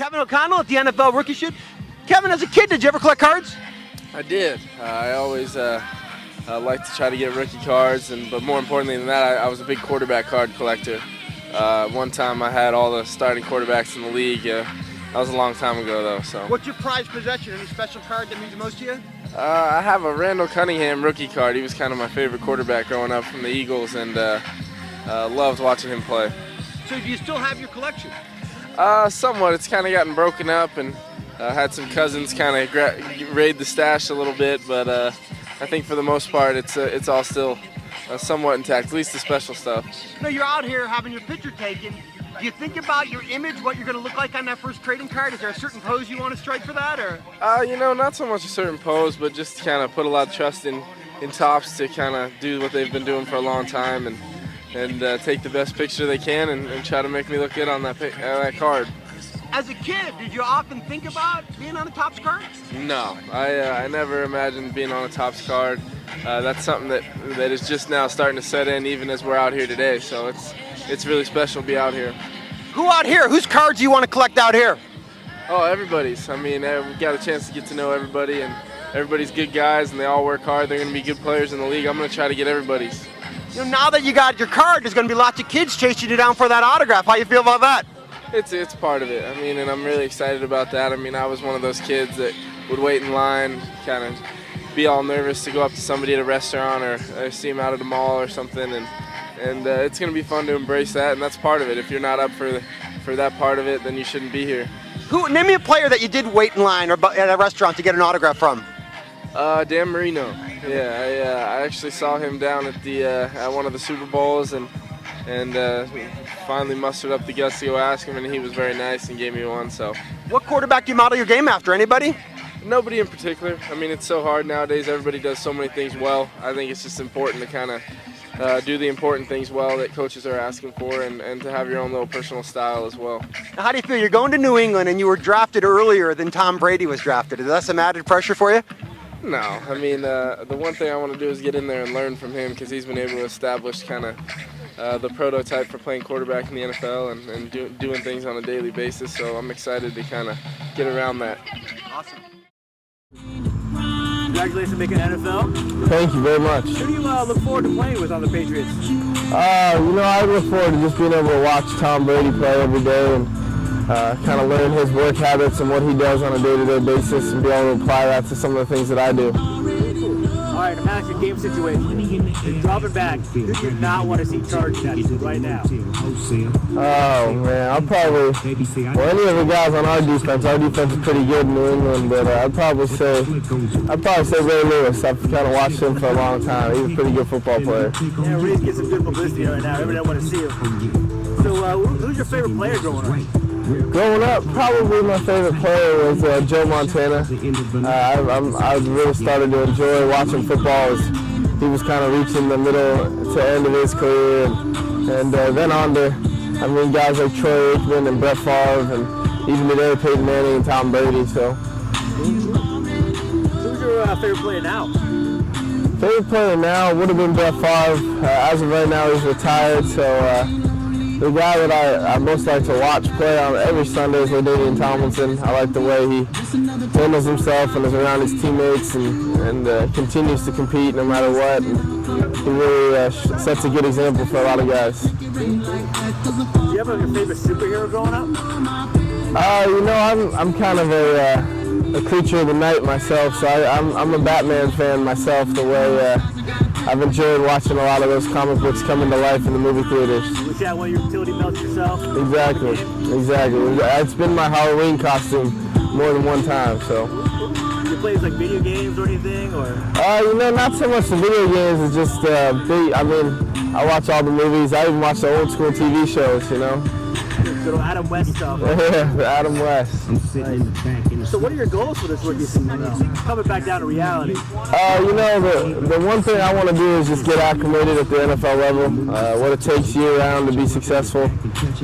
Kevin O'Connell at the NFL Rookie Shoot. Kevin, as a kid, did you ever collect cards? I did. I always liked to try to get rookie cards, but more importantly than that, I was a big quarterback card collector. One time I had all the starting quarterbacks in the league. That was a long time ago, though. So. What's your prized possession? Any special card that means the most to you? I have a Randall Cunningham rookie card. He was kind of my favorite quarterback growing up from the Eagles, and loved watching him play. So do you still have your collection? Somewhat. It's kind of gotten broken up, and had some cousins kind of raid the stash a little bit, but I think for the most part it's all still somewhat intact, at least the special stuff. You know, you're out here having your picture taken. Do you think about your image, what you're going to look like on that first trading card? Is there a certain pose you want to strike for that, or? You know, not so much a certain pose, but just to kind of put a lot of trust in Topps to kind of do what they've been doing for a long time and take the best picture they can and try to make me look good on that card. As a kid, did you often think about being on a Topps card? No, I never imagined being on a Topps card. That's something that is just now starting to set in, even as we're out here today. So it's really special to be out here. Who out here? Whose cards do you want to collect out here? Oh, everybody's. I mean, we got a chance to get to know everybody, and everybody's good guys, and they all work hard. They're going to be good players in the league. I'm going to try to get everybody's. You know, now that you got your card, there's going to be lots of kids chasing you down for that autograph. How you feel about that? It's part of it. I mean, and I'm really excited about that. I mean, I was one of those kids that would wait in line, kind of be all nervous to go up to somebody at a restaurant or see them out at a mall or something, and it's going to be fun to embrace that, and that's part of it. If you're not up for that part of it, then you shouldn't be here. Name me a player that you did wait in line or at a restaurant to get an autograph from. Dan Marino. Yeah, I actually saw him down at one of the Super Bowls, and finally mustered up the guts to go ask him, and he was very nice and gave me one. So. What quarterback do you model your game after? Anybody? Nobody in particular. I mean, it's so hard nowadays. Everybody does so many things well. I think it's just important to kind of do the important things well that coaches are asking for, and to have your own little personal style as well. Now, how do you feel? You're going to New England, and you were drafted earlier than Tom Brady was drafted. Is that some added pressure for you? No, I mean, the one thing I want to do is get in there and learn from him, because he's been able to establish kind of the prototype for playing quarterback in the NFL and doing things on a daily basis. So I'm excited to kind of get around that. Awesome. Congratulations on making NFL. Thank you very much. Who do you look forward to playing with on the Patriots? You know, I look forward to just being able to watch Tom Brady play every day and kind of learn his work habits and what he does on a day-to-day basis and be able to apply that to some of the things that I do. All right, imagine your game situation. You're dropping back. Who do you not want to see charged at you right now? Oh, man, I'll probably, well, any of the guys on our defense is pretty good in New England, but I'd probably say Ray Lewis. I've kind of watched him for a long time. He's a pretty good football player. Yeah, Ray's getting some good publicity right now. Everybody want to see him. So, who's your favorite player growing up? Growing up, probably my favorite player was Joe Montana. I really started to enjoy watching football as he was kind of reaching the middle to end of his career, and then on to, I mean, guys like Troy Aikman and Brett Favre, and even today Peyton Manning and Tom Brady. So, who's your favorite player now? Favorite player now would have been Brett Favre. As of right now, he's retired, so. The guy that I most like to watch play on every Sunday is LaDainian Tomlinson. I like the way he handles himself and is around his teammates and continues to compete no matter what. And he really sets a good example for a lot of guys. Do you have a favorite superhero growing up? You know, I'm kind of a creature of the night myself, so I'm a Batman fan myself, the way I've enjoyed watching a lot of those comic books come into life in the movie theaters. Was that one of your utility belts yourself? Exactly. It's been my Halloween costume more than one time, so. You play like video games or anything, or? You know, not so much the video games, it's just, I mean, I watch all the movies. I even watch the old school TV shows, you know. Good old Adam West stuff. Yeah, Adam West. Nice. So what are your goals for this rookie season now? Coming back down to reality. You know, the one thing I want to do is just get acclimated at the NFL level, what it takes year round to be successful,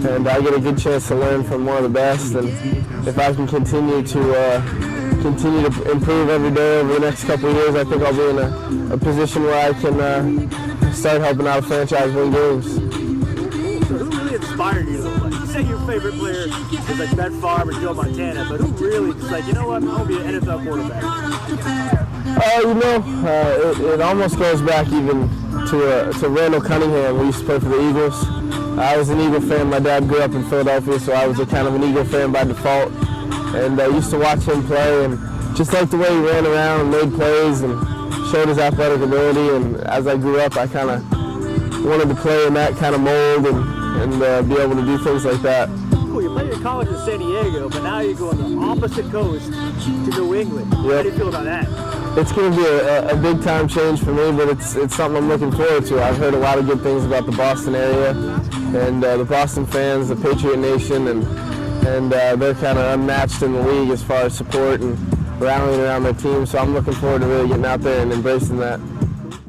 and I get a good chance to learn from one of the best, and if I can continue to improve every day over the next couple of years, I think I'll be in a position where I can start helping out a franchise win games. So who really inspired you to play? say your favorite player is like Brett Favre or Joe Montana, but who really just like, you know what, I'm going to be an NFL quarterback? It almost goes back even to Randall Cunningham. We used to play for the Eagles. I was an Eagle fan. My dad grew up in Philadelphia, so I was a kind of an Eagle fan by default. And I used to watch him play, and just like the way he ran around and made plays and showed his athletic ability. And as I grew up, I kind of wanted to play in that kind of mold and be able to do things like that. Cool, you played in college in San Diego, but now you're going the opposite coast to New England. Yep. How do you feel about that? It's going to be a big time change for me, but it's something I'm looking forward to. I've heard a lot of good things about the Boston area and the Boston fans, the Patriot Nation, and they're kind of unmatched in the league as far as support and rallying around their team. So I'm looking forward to really getting out there and embracing that.